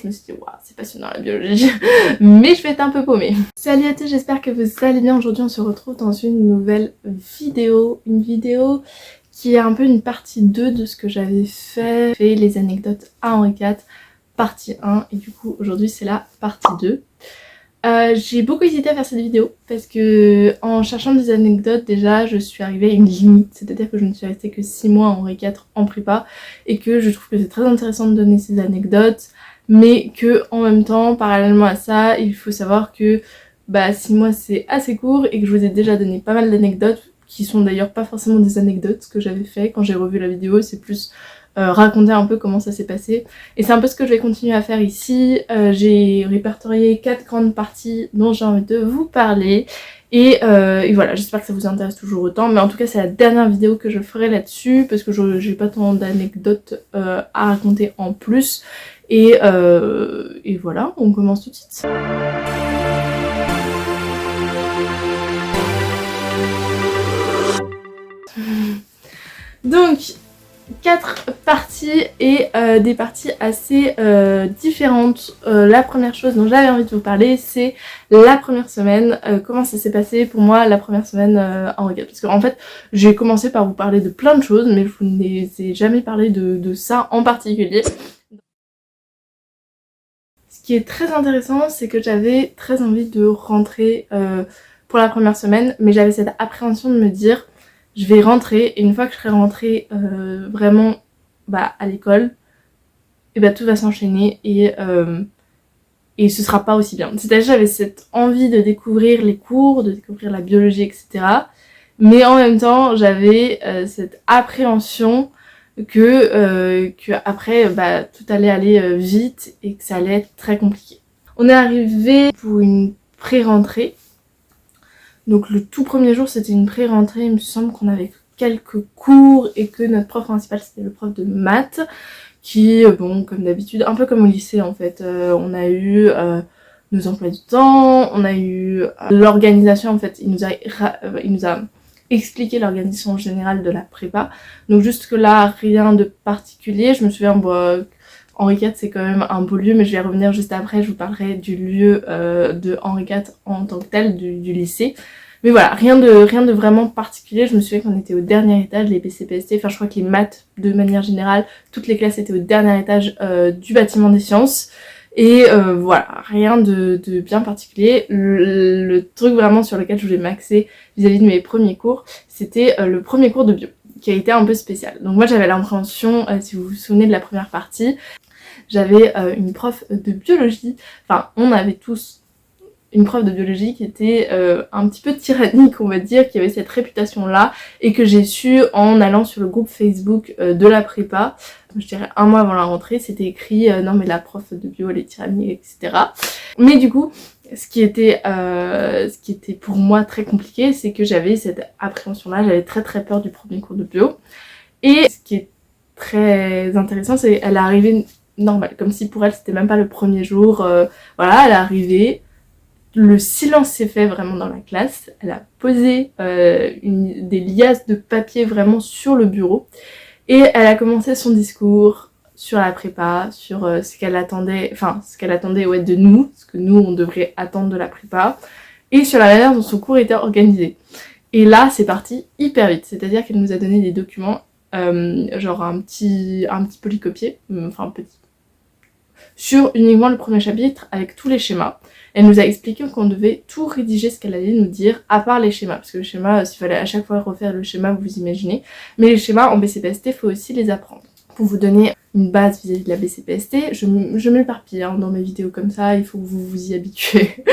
Je me suis dit, waouh, c'est passionnant la biologie, mais je vais être un peu paumée. Salut à tous, j'espère que vous allez bien. Aujourd'hui, on se retrouve dans une nouvelle vidéo. Une vidéo qui est un peu une partie 2 de ce que j'avais fait les anecdotes à Henri IV, partie 1. Et du coup, aujourd'hui, c'est la partie 2. J'ai beaucoup hésité à faire cette vidéo parce que en cherchant des anecdotes, déjà je suis arrivée à une limite, c'est-à-dire que je ne suis restée que 6 mois à Henri IV en prépa et que je trouve que c'est très intéressant de donner ces anecdotes, mais que en même temps, parallèlement à ça, il faut savoir que 6 mois c'est assez court et que je vous ai déjà donné pas mal d'anecdotes qui sont d'ailleurs pas forcément des anecdotes que j'avais fait quand j'ai revu la vidéo, c'est plus raconter un peu comment ça s'est passé. Et c'est un peu ce que je vais continuer à faire ici. J'ai répertorié 4 grandes parties dont j'ai envie de vous parler. Et voilà, j'espère que ça vous intéresse toujours autant. Mais en tout cas, c'est la dernière vidéo que je ferai là-dessus parce que j'ai pas tant d'anecdotes à raconter en plus. Et voilà, on commence tout de suite. Donc, 4 parties et des parties assez différentes. La première chose dont j'avais envie de vous parler, c'est la première semaine. Comment ça s'est passé pour moi la première semaine en Henri IV. Parce qu'en fait, j'ai commencé par vous parler de plein de choses, mais je vous n'ai jamais parlé de ça en particulier. Ce qui est très intéressant, c'est que j'avais très envie de rentrer pour la première semaine, mais j'avais cette appréhension de me dire je vais rentrer et une fois que je serai rentrée vraiment à l'école, et tout va s'enchaîner et ce sera pas aussi bien. C'est-à-dire j'avais cette envie de découvrir les cours, de découvrir la biologie, etc. Mais en même temps j'avais cette appréhension que après tout allait aller vite et que ça allait être très compliqué. On est arrivé pour une pré-rentrée. Donc le tout premier jour c'était une pré-rentrée, il me semble qu'on avait quelques cours et que notre prof principal c'était le prof de maths qui, bon comme d'habitude, un peu comme au lycée en fait, on a eu nos emplois du temps, on a eu l'organisation en fait, il nous a expliqué l'organisation générale de la prépa. Donc jusque là rien de particulier, je me souviens Henri IV c'est quand même un beau lieu, mais je vais revenir juste après, je vous parlerai du lieu de Henri IV en tant que tel, du lycée. Mais voilà, rien de vraiment particulier. Je me souviens qu'on était au dernier étage, les BCPST, enfin je crois que les maths de manière générale, toutes les classes étaient au dernier étage du bâtiment des sciences. Et voilà, rien de bien particulier. Le truc vraiment sur lequel je voulais m'axer vis-à-vis de mes premiers cours, c'était le premier cours de bio, qui a été un peu spécial. Donc moi j'avais l'impression, si vous vous souvenez de la première partie, j'avais une prof de biologie, enfin on avait tous une prof de biologie qui était un petit peu tyrannique on va dire, qui avait cette réputation là et que j'ai su en allant sur le groupe Facebook de la prépa, je dirais un mois avant la rentrée, c'était écrit non mais la prof de bio elle est tyrannique etc. Mais du coup ce qui était pour moi très compliqué, c'est que j'avais cette appréhension là, j'avais très peur du premier cours de bio. Et ce qui est très intéressant, c'est qu'elle est arrivée normale, comme si pour elle c'était même pas le premier jour, voilà, elle est arrivée, le silence s'est fait vraiment dans la classe, elle a posé des liasses de papier vraiment sur le bureau et elle a commencé son discours sur la prépa, sur ce qu'elle attendait, ouais, de nous, ce que nous on devrait attendre de la prépa, et sur la manière dont son cours était organisé. Et là c'est parti hyper vite, c'est-à-dire qu'elle nous a donné des documents, genre un petit polycopier, enfin petit, sur uniquement le premier chapitre avec tous les schémas. Elle nous a expliqué qu'on devait tout rédiger ce qu'elle allait nous dire, à part les schémas, parce que le schéma, s'il fallait à chaque fois refaire le schéma, vous imaginez, mais les schémas en BCPST, il faut aussi les apprendre. Pour vous donner une base vis-à-vis de la BCPST, je m'éparpille dans mes vidéos comme ça, il faut que vous vous y habituez.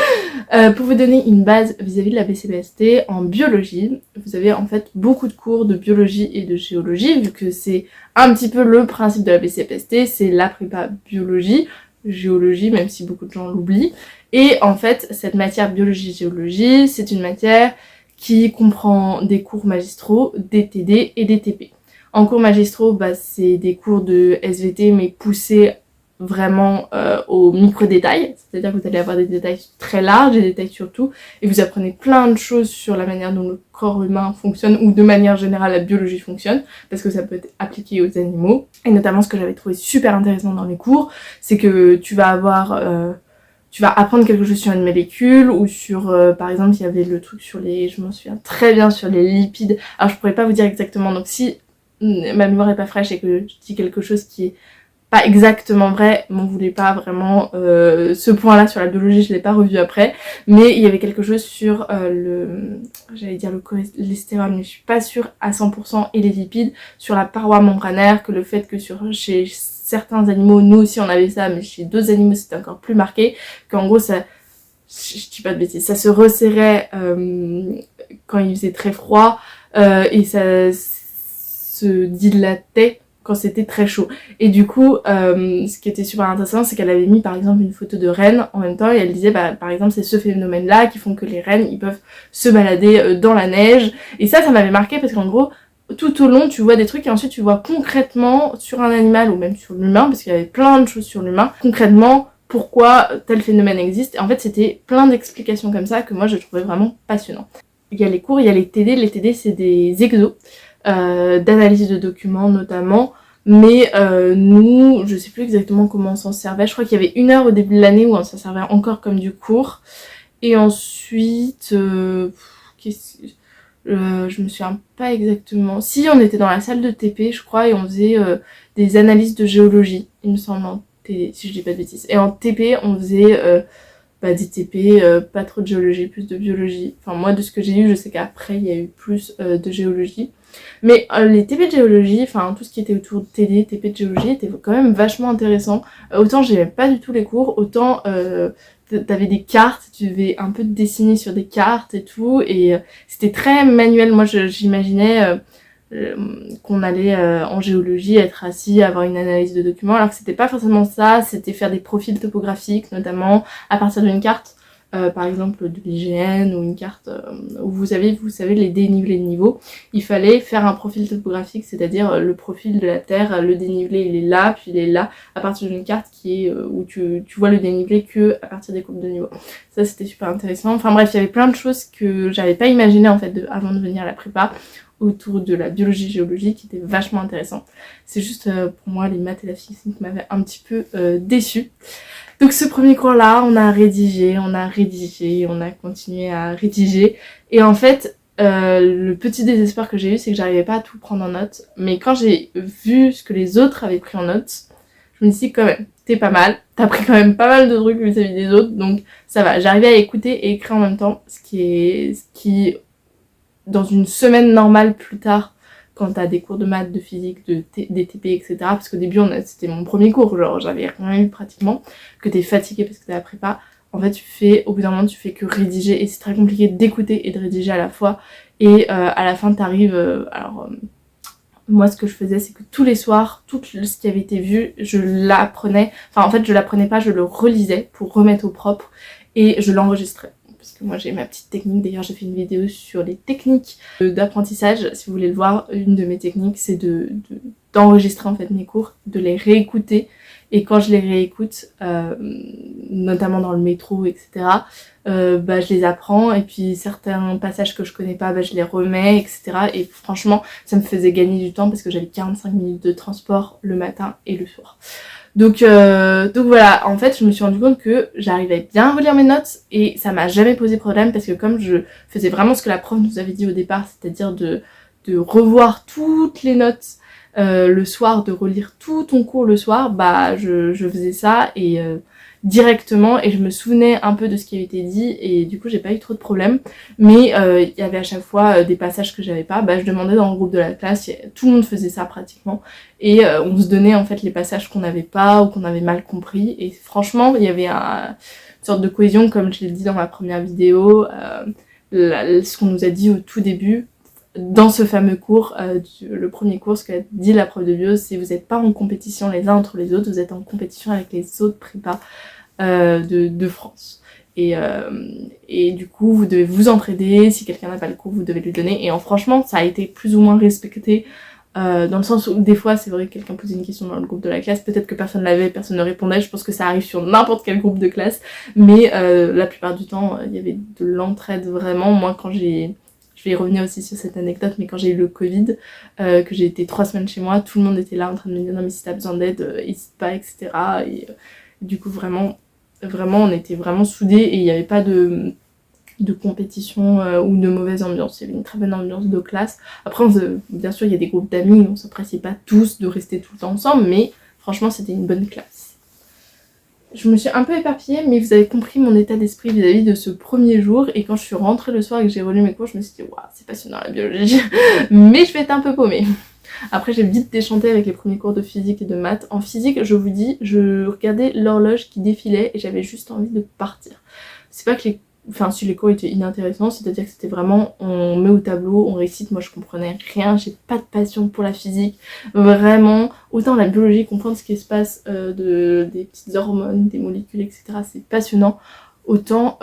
Pour vous donner une base vis-à-vis de la BCPST, en biologie, vous avez en fait beaucoup de cours de biologie et de géologie, vu que c'est un petit peu le principe de la BCPST, c'est la prépa biologie, géologie, même si beaucoup de gens l'oublient. Et en fait, cette matière biologie-géologie, c'est une matière qui comprend des cours magistraux, des TD et des TP. En cours magistraux, c'est des cours de SVT mais poussés vraiment au micro-détail, c'est-à-dire que vous allez avoir des détails très larges, des détails sur tout, et vous apprenez plein de choses sur la manière dont le corps humain fonctionne, ou de manière générale la biologie fonctionne, parce que ça peut être appliqué aux animaux. Et notamment ce que j'avais trouvé super intéressant dans les cours, c'est que tu vas apprendre quelque chose sur une molécule, ou sur, par exemple, il y avait le truc sur je m'en souviens très bien, sur les lipides. Alors je pourrais pas vous dire exactement, donc si ma mémoire est pas fraîche et que je dis quelque chose qui est pas exactement vrai, m'en voulez pas vraiment, ce point-là sur la biologie je l'ai pas revu après, mais il y avait quelque chose sur j'allais dire le cholestérol, mais je suis pas sûre à 100%, et les lipides sur la paroi membranaire, que le fait que chez certains animaux, nous aussi on avait ça, mais chez d'autres animaux c'était encore plus marqué, qu'en gros ça, je dis pas de bêtises, ça se resserrait quand il faisait très froid, et ça se dilatait quand c'était très chaud. Et du coup, ce qui était super intéressant, c'est qu'elle avait mis par exemple une photo de rennes en même temps, et elle disait, par exemple, c'est ce phénomène-là qui font que les rennes, ils peuvent se balader dans la neige. Et ça m'avait marqué parce qu'en gros, tout au long, tu vois des trucs, et ensuite tu vois concrètement sur un animal, ou même sur l'humain, parce qu'il y avait plein de choses sur l'humain, concrètement, pourquoi tel phénomène existe. Et en fait, c'était plein d'explications comme ça que moi, je trouvais vraiment passionnant. Il y a les cours, il y a les TD. Les TD, c'est des exos. D'analyse de documents notamment, mais nous, je sais plus exactement comment on s'en servait, je crois qu'il y avait 1 heure au début de l'année où on s'en servait encore comme du cours, et ensuite, je me souviens pas exactement, si on était dans la salle de TP je crois, et on faisait des analyses de géologie, il me semble, en TD, si je dis pas de bêtises, et en TP on faisait des TP, pas trop de géologie, plus de biologie, enfin moi de ce que j'ai eu, je sais qu'après il y a eu plus de géologie. Mais les TP de géologie, enfin tout ce qui était autour de TD, TP de géologie était quand même vachement intéressant. Autant j'aimais pas du tout les cours, autant t'avais des cartes, tu devais un peu te dessiner sur des cartes et tout, et c'était très manuel. Moi j'imaginais qu'on allait en géologie être assis, avoir une analyse de documents, alors que c'était pas forcément ça, c'était faire des profils topographiques notamment à partir d'une carte. Par exemple de l'IGN, ou une carte où vous savez les dénivelés de niveau, il fallait faire un profil topographique, c'est-à-dire le profil de la terre, le dénivelé il est là, puis il est là, à partir d'une carte qui est où tu vois le dénivelé que à partir des courbes de niveau. Ça c'était super intéressant. Enfin bref, il y avait plein de choses que j'avais pas imaginé en fait avant de venir à la prépa, autour de la biologie géologie, qui était vachement intéressant. C'est juste pour moi les maths et la physique m'avaient un petit peu déçue. Donc ce premier cours là, on a rédigé, on a continué à rédiger, et en fait le petit désespoir que j'ai eu, c'est que j'arrivais pas à tout prendre en note, mais quand j'ai vu ce que les autres avaient pris en note, je me suis dit quand même, t'es pas mal, t'as pris quand même pas mal de trucs vis-à-vis des autres, donc ça va, j'arrivais à écouter et écrire en même temps, ce qui dans une semaine normale plus tard, quand t'as des cours de maths, de physique, des TP, etc. Parce qu'au début, c'était mon premier cours, genre j'avais rien eu pratiquement, que t'es fatigué parce que t'es à la prépa. En fait, au bout d'un moment, tu fais que rédiger, et c'est très compliqué d'écouter et de rédiger à la fois. Et à la fin, t'arrives... moi, ce que je faisais, c'est que tous les soirs, tout ce qui avait été vu, je l'apprenais. Enfin, en fait, je l'apprenais pas, je le relisais pour remettre au propre, et je l'enregistrais. Parce que moi j'ai ma petite technique, d'ailleurs j'ai fait une vidéo sur les techniques d'apprentissage, si vous voulez le voir. Une de mes techniques, c'est d'enregistrer en fait mes cours, de les réécouter, et quand je les réécoute, notamment dans le métro, etc., je les apprends, et puis certains passages que je connais pas, je les remets, etc. Et franchement, ça me faisait gagner du temps, parce que j'avais 45 minutes de transport le matin et le soir. Donc voilà, en fait je me suis rendu compte que j'arrivais bien à relire mes notes, et ça m'a jamais posé problème, parce que comme je faisais vraiment ce que la prof nous avait dit au départ, c'est-à-dire de revoir toutes les notes le soir, de relire tout ton cours le soir, je faisais ça, et directement, et je me souvenais un peu de ce qui avait été dit, et du coup j'ai pas eu trop de problèmes. Mais il y avait à chaque fois des passages que j'avais pas, je demandais dans le groupe de la classe, tout le monde faisait ça pratiquement, et on se donnait en fait les passages qu'on n'avait pas ou qu'on avait mal compris, et franchement il y avait une sorte de cohésion, comme je l'ai dit dans ma première vidéo, ce qu'on nous a dit au tout début dans ce fameux cours, le premier cours, ce qu'a dit la prof de bio, c'est: vous n'êtes pas en compétition les uns entre les autres, vous êtes en compétition avec les autres prépas de France. Et du coup, vous devez vous entraider, si quelqu'un n'a pas le cours, vous devez lui donner. Et franchement, ça a été plus ou moins respecté Dans le sens où des fois c'est vrai que quelqu'un posait une question dans le groupe de la classe, peut-être que personne l'avait, personne ne répondait, je pense que ça arrive sur n'importe quel groupe de classe, mais la plupart du temps il y avait de l'entraide vraiment. Moi quand je vais y revenir aussi sur cette anecdote, mais quand j'ai eu le Covid, que j'ai été 3 semaines chez moi, tout le monde était là en train de me dire non mais si t'as besoin d'aide, n'hésite pas, etc. Et du coup vraiment on était vraiment soudés et il n'y avait pas de compétition ou de mauvaise ambiance. Il y avait une très bonne ambiance de classe. Après, bien sûr, il y a des groupes d'amis, on s'apprécie pas tous de rester tout le temps ensemble, mais franchement, c'était une bonne classe. Je me suis un peu éparpillée, mais vous avez compris mon état d'esprit vis-à-vis de ce premier jour. Et quand je suis rentrée le soir et que j'ai relu mes cours, je me suis dit, waouh, c'est passionnant la biologie, mais je vais être un peu paumée. Après, j'ai vite déchanté avec les premiers cours de physique et de maths. En physique, je vous dis, je regardais l'horloge qui défilait et j'avais juste envie de partir. C'est pas que si les cours étaient inintéressants, c'est-à-dire que c'était vraiment, on met au tableau, on récite, moi je comprenais rien, j'ai pas de passion pour la physique, vraiment, autant la biologie, comprendre ce qui se passe des petites hormones, des molécules, etc., c'est passionnant, autant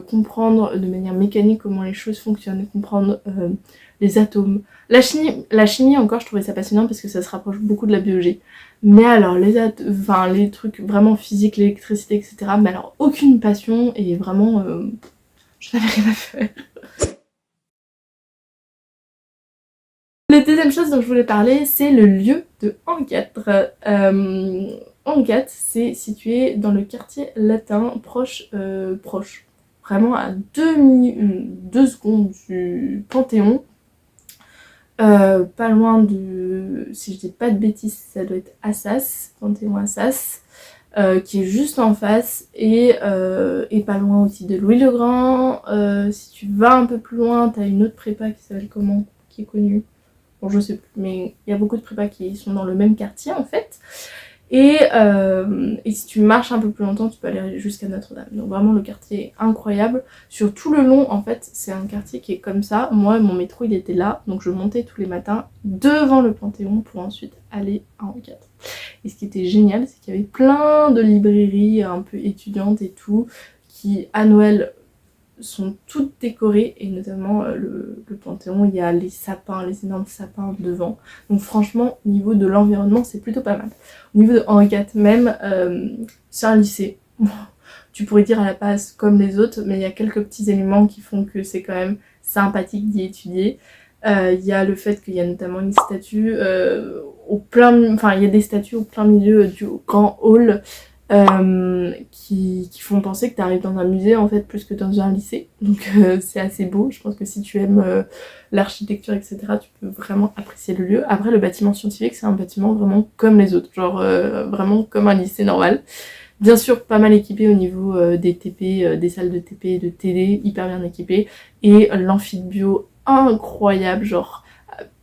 comprendre de manière mécanique comment les choses fonctionnent, comprendre les atomes. La chimie encore, je trouvais ça passionnant parce que ça se rapproche beaucoup de la biologie. Mais alors, les trucs vraiment physiques, l'électricité, etc. Mais alors, aucune passion et vraiment, je n'avais rien à faire. La deuxième chose dont je voulais parler, c'est le lieu de Angâtre. Angâtre, c'est situé dans le quartier latin, proche, vraiment à 2 secondes du Panthéon. Pas loin de, si je dis pas de bêtises, ça doit être Assas, Panthéon Assas, qui est juste en face, et pas loin aussi de Louis-le-Grand. Si tu vas un peu plus loin, t'as une autre prépa qui s'appelle comment, qui est connue, bon je sais plus, mais il y a beaucoup de prépas qui sont dans le même quartier en fait. Et si tu marches un peu plus longtemps, tu peux aller jusqu'à Notre-Dame. Donc vraiment le quartier est incroyable. Sur tout le long, en fait, c'est un quartier qui est comme ça. Moi, mon métro, il était là. Donc je montais tous les matins devant le Panthéon pour ensuite aller à Angâtre. Et ce qui était génial, c'est qu'il y avait plein de librairies un peu étudiantes et tout, qui à Noël sont toutes décorées, et notamment le Panthéon, il y a les sapins, les énormes sapins devant. Donc franchement, au niveau de l'environnement, c'est plutôt pas mal. Au niveau de Angâtre même, c'est un lycée. Tu pourrais dire à la base comme les autres, mais il y a quelques petits éléments qui font que c'est quand même sympathique d'y étudier. Il y a le fait qu'il y a notamment une statue il y a des statues au plein milieu du grand hall, qui font penser que tu arrives dans un musée en fait plus que dans un lycée, donc c'est assez beau. Je pense que si tu aimes l'architecture, etc., tu peux vraiment apprécier le lieu. Après, le bâtiment scientifique, c'est un bâtiment vraiment comme les autres, genre vraiment comme un lycée normal. Bien sûr, pas mal équipé au niveau des TP, des salles de TP et de TD, hyper bien équipé, et l'amphi de bio incroyable, genre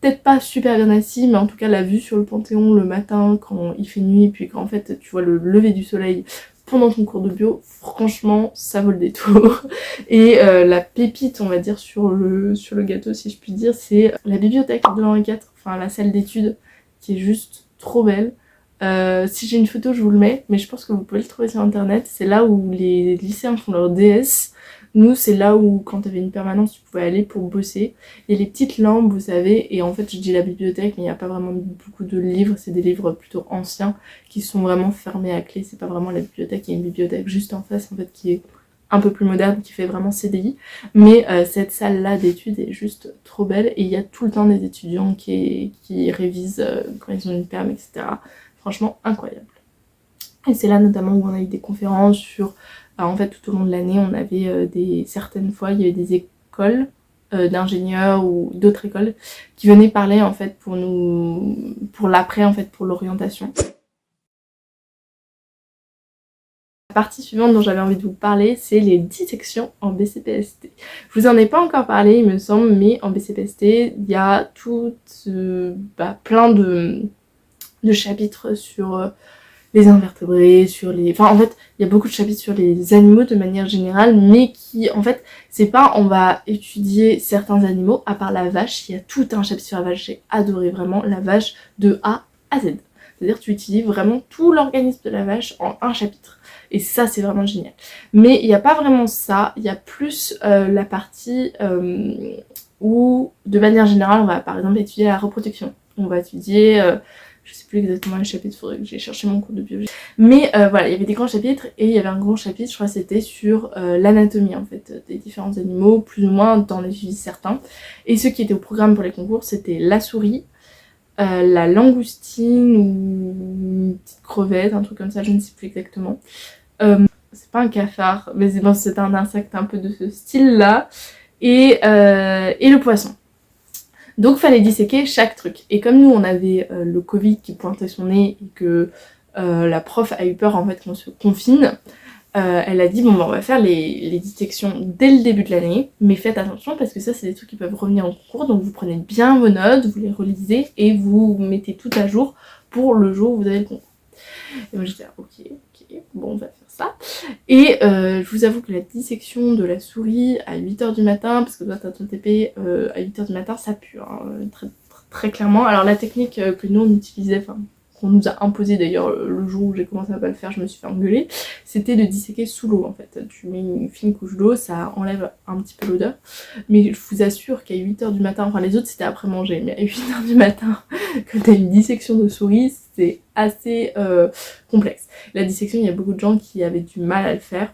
peut-être pas super bien assis, mais en tout cas la vue sur le Panthéon le matin quand il fait nuit, puis quand en fait tu vois le lever du soleil pendant ton cours de bio, franchement ça vaut le détour. Et la pépite, on va dire, sur le gâteau, si je puis dire, c'est la bibliothèque de Henri IV, enfin la salle d'études, qui est juste trop belle. Si j'ai une photo, je vous le mets, mais je pense que vous pouvez le trouver sur internet. C'est là où les lycéens font leur DS. Nous, c'est là où, quand t'avais une permanence, tu pouvais aller pour bosser. Il y a les petites lampes, vous savez, et en fait, je dis la bibliothèque, mais il n'y a pas vraiment beaucoup de livres, c'est des livres plutôt anciens, qui sont vraiment fermés à clé. C'est pas vraiment la bibliothèque, il y a une bibliothèque juste en face, en fait, qui est un peu plus moderne, qui fait vraiment CDI. Mais cette salle-là d'études est juste trop belle, et il y a tout le temps des étudiants qui révisent quand ils ont une perm, etc. Franchement, incroyable. Et c'est là notamment où on a eu des conférences sur... en fait, tout au long de l'année, on avait certaines fois, il y avait des écoles d'ingénieurs ou d'autres écoles qui venaient parler en fait pour l'après, en fait, pour l'orientation. La partie suivante dont j'avais envie de vous parler, c'est les dissections en BCPST. Je vous en ai pas encore parlé, il me semble, mais en BCPST, il y a plein de chapitres sur les invertébrés, sur les... Enfin, en fait, il y a beaucoup de chapitres sur les animaux de manière générale, mais qui, en fait, c'est pas on va étudier certains animaux, à part la vache, il y a tout un chapitre sur la vache, j'ai adoré vraiment la vache de A à Z. C'est-à-dire tu étudies vraiment tout l'organisme de la vache en un chapitre. Et ça, c'est vraiment génial. Mais il n'y a pas vraiment ça, il y a plus la partie où, de manière générale, on va par exemple étudier la reproduction. qu'on va étudier. Je sais plus exactement les chapitres, faudrait que j'ai cherché mon cours de biologie. Mais voilà, il y avait des grands chapitres et il y avait un grand chapitre, je crois que c'était sur l'anatomie en fait, des différents animaux, plus ou moins dans les suivis certains. Et ce qui était au programme pour les concours, c'était la souris, la langoustine ou une petite crevette, un truc comme ça, je ne sais plus exactement. C'est pas un cafard, mais bon, c'est un insecte un peu de ce style-là. Et le poisson. Donc fallait disséquer chaque truc. Et comme nous on avait le Covid qui pointait son nez et que la prof a eu peur en fait qu'on se confine, elle a dit bon bah, on va faire les dissections dès le début de l'année, mais faites attention parce que ça c'est des trucs qui peuvent revenir en cours, donc vous prenez bien vos notes, vous les relisez et vous mettez tout à jour pour le jour où vous avez le concours. Et moi j'étais là, ok, bon on va faire ça. Et je vous avoue que la dissection de la souris à 8h du matin, parce que toi t'as ton TP à 8h du matin, ça pue, hein, très clairement. Alors la technique que nous on utilisait, enfin qu'on nous a imposé d'ailleurs le jour où j'ai commencé à pas le faire, je me suis fait engueuler, c'était de disséquer sous l'eau en fait. Tu mets une fine couche d'eau, ça enlève un petit peu l'odeur, mais je vous assure qu'à 8h du matin, enfin les autres c'était après manger, mais à 8h du matin, quand t'as une dissection de souris, c'est assez complexe. La dissection, il y a beaucoup de gens qui avaient du mal à le faire.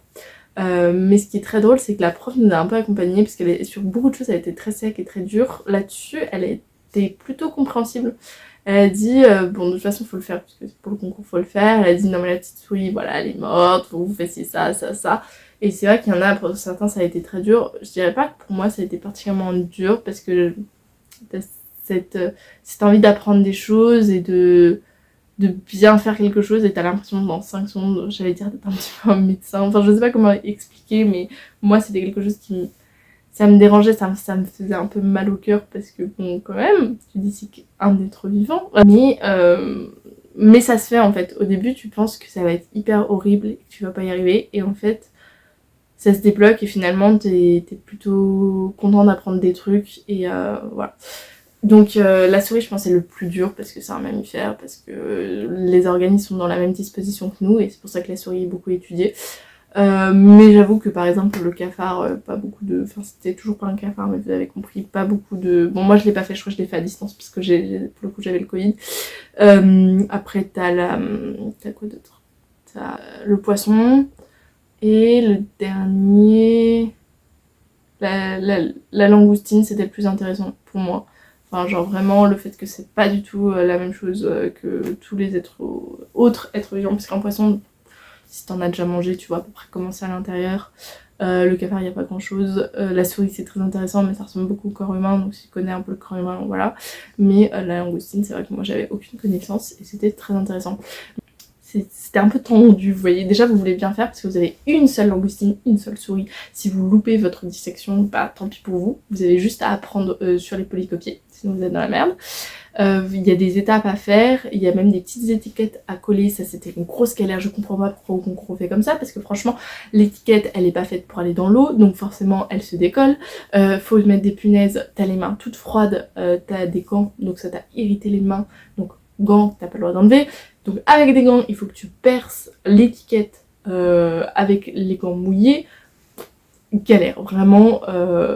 Mais ce qui est très drôle, c'est que la prof nous a un peu accompagnés, parce qu'elle est sur beaucoup de choses, elle a été très sec et très dure. Là-dessus, elle a été plutôt compréhensible. Elle a dit, bon de toute façon faut le faire, parce que pour le concours faut le faire. Elle a dit non mais la petite souris, voilà, elle est morte, vous fassiez ça. Et c'est vrai qu'il y en a, pour certains ça a été très dur. Je dirais pas que pour moi ça a été particulièrement dur, parce que t'as cette envie d'apprendre des choses et de bien faire quelque chose, et t'as l'impression dans 5 secondes, j'allais dire d'être un petit peu un médecin, enfin je sais pas comment expliquer, mais moi c'était quelque chose qui ça me dérangeait, ça me faisait un peu mal au cœur, parce que bon quand même, tu dis c'est un être vivant, mais ça se fait en fait. Au début tu penses que ça va être hyper horrible et que tu vas pas y arriver, et en fait ça se débloque et finalement t'es plutôt content d'apprendre des trucs, et voilà. Donc la souris je pense c'est le plus dur parce que c'est un mammifère, parce que les organismes sont dans la même disposition que nous et c'est pour ça que la souris est beaucoup étudiée. Mais j'avoue que par exemple le cafard, pas beaucoup de... Enfin c'était toujours pas un cafard, mais vous avez compris, pas beaucoup de... Bon moi je l'ai pas fait, je crois que je l'ai fait à distance parce que pour le coup j'avais le Covid. Après t'as quoi d'autre? T'as le poisson, et le dernier... La langoustine, c'était le plus intéressant pour moi. Enfin, genre vraiment le fait que c'est pas du tout la même chose que tous les autres êtres vivants, parce qu'un poisson, si t'en as déjà mangé, tu vois à peu près comment c'est à l'intérieur. Le cafard, il n'y a pas grand chose. La souris, c'est très intéressant, mais ça ressemble beaucoup au corps humain, donc si tu connais un peu le corps humain, voilà. Mais la langoustine, c'est vrai que moi j'avais aucune connaissance et c'était très intéressant. C'était un peu tendu, vous voyez. Déjà, vous voulez bien faire parce que vous avez une seule langoustine, une seule souris. Si vous loupez votre dissection, bah tant pis pour vous. Vous avez juste à apprendre sur les polycopiés, sinon vous êtes dans la merde. Il y a des étapes à faire, il y a même des petites étiquettes à coller. Ça, c'était une grosse galère. Je comprends pas pourquoi au concours on fait comme ça, parce que franchement, l'étiquette, elle est pas faite pour aller dans l'eau, donc forcément, elle se décolle. Faut mettre des punaises, t'as les mains toutes froides, t'as des gants, donc ça t'a irrité les mains, donc gants, t'as pas le droit d'enlever. Donc avec des gants, il faut que tu perces l'étiquette avec les gants mouillés. Galère, vraiment,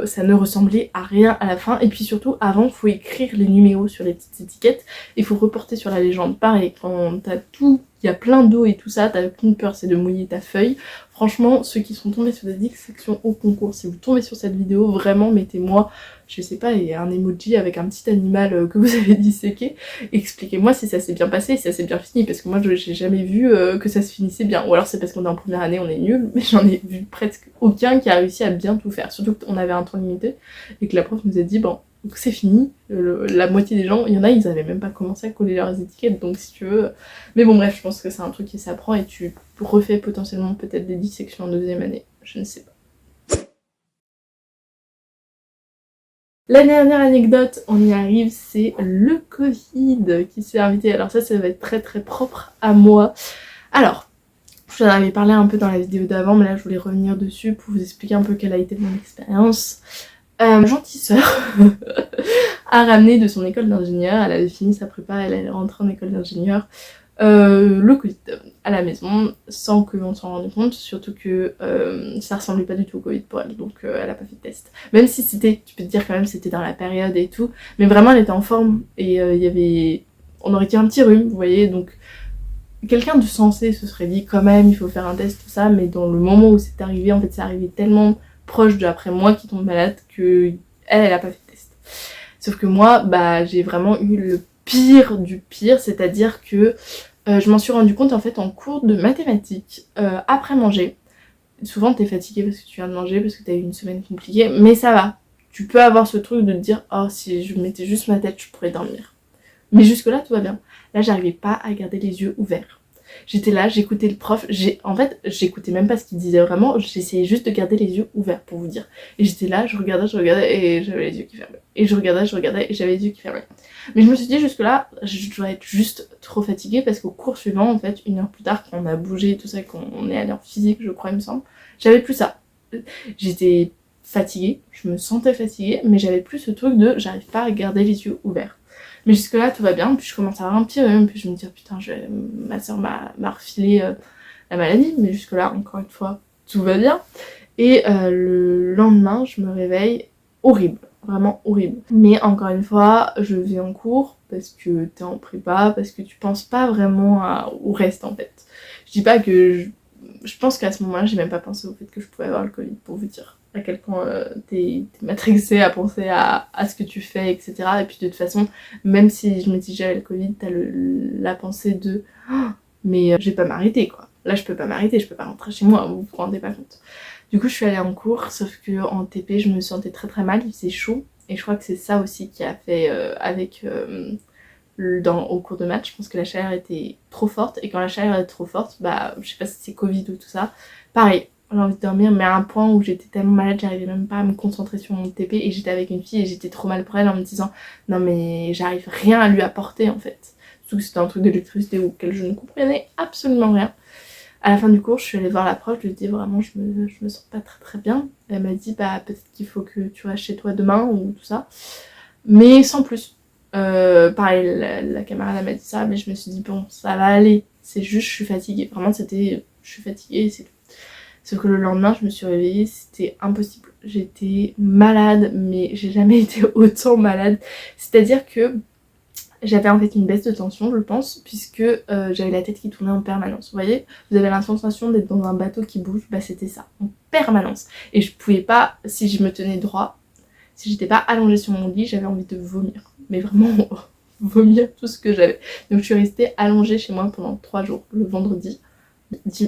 ça ne ressemblait à rien à la fin. Et puis surtout, avant, il faut écrire les numéros sur les petites étiquettes. Il faut reporter sur la légende. Pareil, quand t'as tout, il y a plein d'eau et tout ça, t'as qu'une peur, c'est de mouiller ta feuille. Franchement, ceux qui sont tombés sur des dissections au concours, si vous tombez sur cette vidéo, vraiment mettez-moi, je sais pas, un emoji avec un petit animal que vous avez disséqué. Expliquez-moi si ça s'est bien passé, si ça s'est bien fini, parce que moi j'ai jamais vu que ça se finissait bien. Ou alors c'est parce qu'on est en première année, on est nul, mais j'en ai vu presque aucun qui a réussi à bien tout faire. Surtout qu'on avait un temps limité et que la prof nous a dit bon, donc c'est fini. La moitié des gens, il y en a, ils avaient même pas commencé à coller leurs étiquettes, donc si tu veux... Mais bon bref, je pense que c'est un truc qui s'apprend et tu refais potentiellement peut-être des dissections en deuxième année, je ne sais pas. La dernière anecdote, on y arrive, c'est le Covid qui s'est invité. Alors ça va être très très propre à moi. Alors, je vous en avais parlé un peu dans la vidéo d'avant, mais là je voulais revenir dessus pour vous expliquer un peu quelle a été mon expérience. Ma gentille sœur a ramené de son école d'ingénieur, elle avait fini sa prépa, elle est rentrée en école d'ingénieur, le Covid à la maison sans qu'on s'en rende compte, surtout que ça ressemblait pas du tout au Covid pour elle, donc elle a pas fait de test. Même si c'était, tu peux te dire quand même c'était dans la période et tout, mais vraiment elle était en forme et il y avait, on aurait dit un petit rhume, vous voyez, donc quelqu'un de sensé se serait dit quand même il faut faire un test tout ça, mais dans le moment où c'est arrivé, en fait c'est arrivé tellement proche de après moi qui tombe malade que elle a pas fait de test. Sauf que moi bah j'ai vraiment eu le pire du pire, c'est-à-dire que je m'en suis rendu compte en fait en cours de mathématiques après manger. Souvent t'es fatigué parce que tu viens de manger, parce que t'as eu une semaine compliquée, mais ça va. Tu peux avoir ce truc de te dire oh si je mettais juste ma tête je pourrais dormir. Mais jusque là tout va bien. Là j'arrivais pas à garder les yeux ouverts. J'étais là, j'écoutais le prof, en fait j'écoutais même pas ce qu'il disait vraiment, j'essayais juste de garder les yeux ouverts pour vous dire. Et j'étais là, je regardais et j'avais les yeux qui fermaient. Et je regardais et j'avais les yeux qui fermaient. Mais je me suis dit jusque là, je dois être juste trop fatiguée parce qu'au cours suivant, en fait, 1 heure plus tard, quand on a bougé et tout ça, qu'on est allé en physique, je crois il me semble, j'avais plus ça. J'étais fatiguée, je me sentais fatiguée, mais j'avais plus ce truc de j'arrive pas à garder les yeux ouverts. Mais jusque là tout va bien, puis je commence à avoir un petit rhume, puis je me dis oh, putain ma soeur m'a refilé la maladie, mais jusque là encore une fois tout va bien. Et le lendemain je me réveille horrible, vraiment horrible. Mais encore une fois je vais en cours parce que t'es en prépa, parce que tu penses pas vraiment au reste en fait. Je dis pas que je pense qu'à ce moment-là j'ai même pas pensé au fait que je pouvais avoir le Covid, pour vous dire à quel point t'es matrixé à penser à ce que tu fais, etc. Et puis de toute façon, même si je me dis j'avais le Covid, t'as la pensée de oh, mais je vais pas m'arrêter quoi. Là je peux pas m'arrêter, je peux pas rentrer chez moi, vous vous rendez pas compte. Du coup je suis allée en cours, sauf que en TP je me sentais très très mal, il faisait chaud. Et je crois que c'est ça aussi qui a fait au cours de maths, je pense que la chaleur était trop forte. Et quand la chaleur est trop forte, bah je sais pas si c'est Covid ou tout ça, pareil. J'ai envie de dormir, mais à un point où j'étais tellement malade, j'arrivais même pas à me concentrer sur mon TP et j'étais avec une fille et j'étais trop mal pour elle en me disant non mais j'arrive rien à lui apporter en fait. Surtout que c'était un truc d'électricité auquel je ne comprenais absolument rien. À la fin du cours, je suis allée voir la prof, je lui ai dit vraiment je me sens pas très très bien. Elle m'a dit bah peut-être qu'il faut que tu restes chez toi demain ou tout ça. Mais sans plus. Pareil, la camarade elle m'a dit ça, mais je me suis dit bon ça va aller. C'est juste je suis fatiguée. Vraiment c'était je suis fatiguée, c'est tout. Sauf que le lendemain, je me suis réveillée, c'était impossible. J'étais malade, mais j'ai jamais été autant malade. C'est-à-dire que j'avais en fait une baisse de tension, je pense, puisque j'avais la tête qui tournait en permanence. Vous voyez, vous avez la sensation d'être dans un bateau qui bouge, bah c'était ça, en permanence. Et je pouvais pas, si je me tenais droit, si j'étais pas allongée sur mon lit, j'avais envie de vomir. Mais vraiment vomir tout ce que j'avais. Donc je suis restée allongée chez moi pendant 3 jours, le vendredi,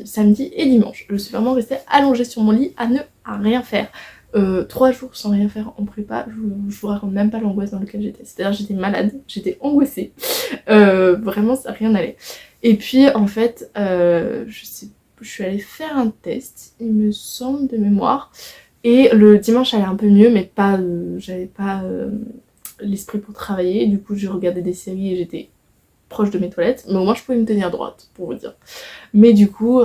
samedi et dimanche. Je suis vraiment restée allongée sur mon lit à rien faire. 3 jours sans rien faire en prépa, je vous raconte même pas l'angoisse dans laquelle j'étais. C'est-à-dire j'étais malade, j'étais angoissée. Vraiment ça rien n'allait. Et puis en fait, je suis allée faire un test, il me semble de mémoire. Et le dimanche allait un peu mieux, mais pas, j'avais pas l'esprit pour travailler. Du coup je regardais des séries et j'étais proche de mes toilettes, mais au moins je pouvais me tenir droite pour vous dire. Mais du coup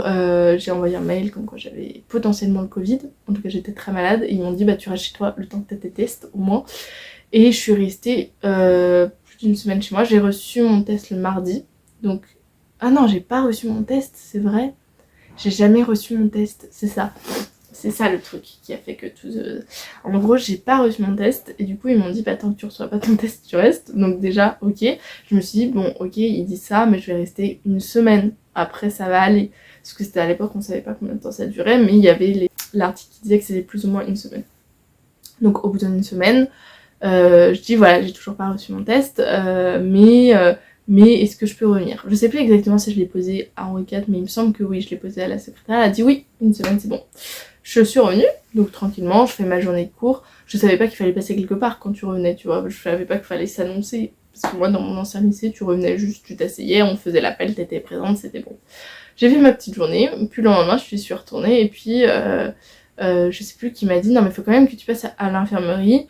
j'ai envoyé un mail comme quoi j'avais potentiellement le Covid, en tout cas j'étais très malade et ils m'ont dit bah tu restes chez toi le temps que t'aies tes tests au moins. Et je suis restée plus d'une semaine chez moi. J'ai reçu mon test le mardi, donc ah non j'ai pas reçu mon test, c'est vrai, j'ai jamais reçu mon test, c'est ça. C'est ça le truc qui a fait que tout... En gros, j'ai pas reçu mon test et du coup, ils m'ont dit, bah tant que tu reçois pas ton test, tu restes. Donc déjà, ok. Je me suis dit, bon, ok, ils disent ça, mais je vais rester 1 semaine. Après, ça va aller. Parce que c'était à l'époque, on savait pas combien de temps ça durait, mais il y avait l'article qui disait que c'était plus ou moins 1 semaine. Donc au bout d'1 semaine, je dis, voilà, j'ai toujours pas reçu mon test, mais est-ce que je peux revenir? Je sais plus exactement si je l'ai posé à Henri IV, mais il me semble que oui, je l'ai posé à la secrétaire. Elle a dit oui, 1 semaine, c'est bon. Je suis revenue, donc tranquillement, je fais ma journée de cours. Je savais pas qu'il fallait passer quelque part quand tu revenais, tu vois. Je savais pas qu'il fallait s'annoncer. Parce que moi, dans mon ancien lycée, tu revenais juste, tu t'asseyais, on faisait l'appel, t'étais présente, c'était bon. J'ai fait ma petite journée, puis le lendemain, je suis retournée, et puis, je sais plus qui m'a dit, non mais il faut quand même que tu passes à l'infirmerie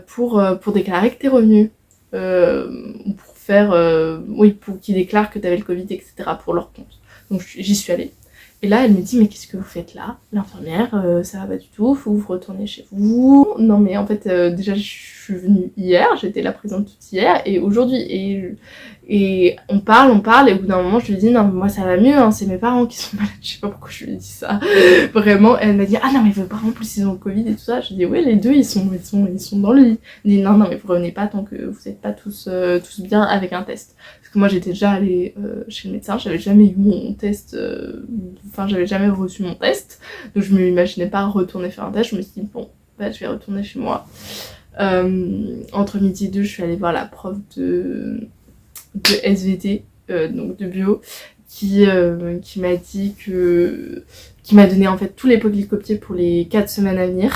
pour déclarer que t'es revenu. Pour faire, oui, pour qu'ils déclarent que t'avais le Covid, etc. pour leur compte. Donc j'y suis allée. Et là, elle me dit, mais qu'est-ce que vous faites là? L'infirmière, ça va pas du tout, faut que vous retourner chez vous. Non mais en fait, déjà je suis venue hier, j'étais là présente toute hier et aujourd'hui. Et Et on parle, et au bout d'un moment je lui dis non mais moi ça va mieux, hein, c'est mes parents qui sont malades, je sais pas pourquoi je lui ai dit ça, vraiment. Elle m'a dit ah non mais vos parents en plus ils ont le Covid et tout ça, je dis oui les deux ils sont dans le lit. Elle dit non mais vous revenez pas tant que vous êtes pas tous bien avec un test. Parce que moi j'étais déjà allée chez le médecin, j'avais jamais eu mon test, enfin j'avais jamais reçu mon test, donc je m'imaginais pas retourner faire un test, je me suis dit bon bah je vais retourner chez moi. Entre midi et deux je suis allée voir la prof de SVT, donc de bio, qui m'a dit qui m'a donné en fait tous les polycopiers pour les 4 semaines à venir.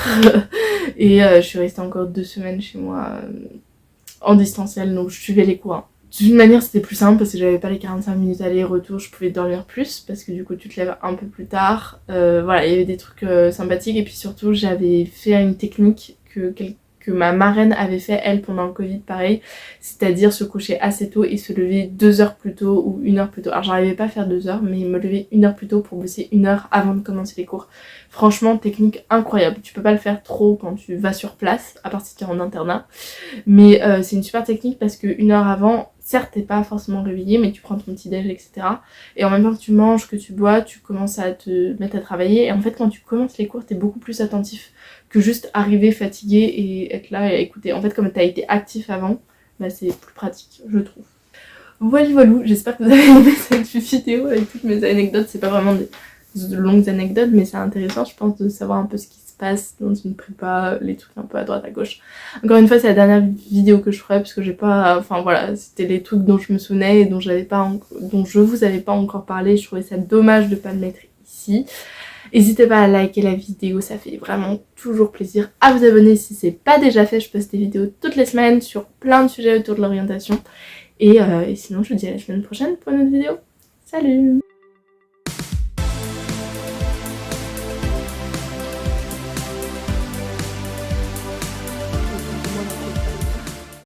Et je suis restée encore 2 semaines chez moi en distanciel, donc je suivais les cours. De toute manière c'était plus simple parce que j'avais pas les 45 minutes aller-retour, je pouvais dormir plus parce que du coup tu te lèves un peu plus tard. Voilà, il y avait des trucs sympathiques, et puis surtout j'avais fait une technique que ma marraine avait fait elle pendant le Covid, pareil, c'est-à-dire se coucher assez tôt et se lever 2 heures plus tôt ou 1 heure plus tôt. Alors j'arrivais pas à faire 2 heures, mais me lever 1 heure plus tôt pour bosser 1 heure avant de commencer les cours. Franchement, technique incroyable. Tu peux pas le faire trop quand tu vas sur place, à part si tu es en internat, mais c'est une super technique parce que 1 heure avant, certes t'es pas forcément réveillé, mais tu prends ton petit déj, etc. Et en même temps que tu manges, que tu bois, tu commences à te mettre à travailler, et en fait quand tu commences les cours t'es beaucoup plus attentif que juste arriver fatigué et être là et écouter. En fait comme t'as été actif avant, bah c'est plus pratique je trouve. Voilà, j'espère que vous avez aimé cette vidéo avec toutes mes anecdotes. C'est pas vraiment de longues anecdotes, mais c'est intéressant je pense de savoir un peu ce qui se passe dans une prépa, les trucs un peu à droite à gauche. Encore une fois c'est la dernière vidéo que je ferai parce que j'ai pas, enfin voilà, c'était les trucs dont je me souvenais et dont je vous avais pas encore parlé. Je trouvais ça dommage de pas le mettre ici. N'hésitez pas à liker la vidéo, ça fait vraiment toujours plaisir. À vous abonner si c'est pas déjà fait, je poste des vidéos toutes les semaines sur plein de sujets autour de l'orientation. Et sinon je vous dis à la semaine prochaine pour une autre vidéo. Salut!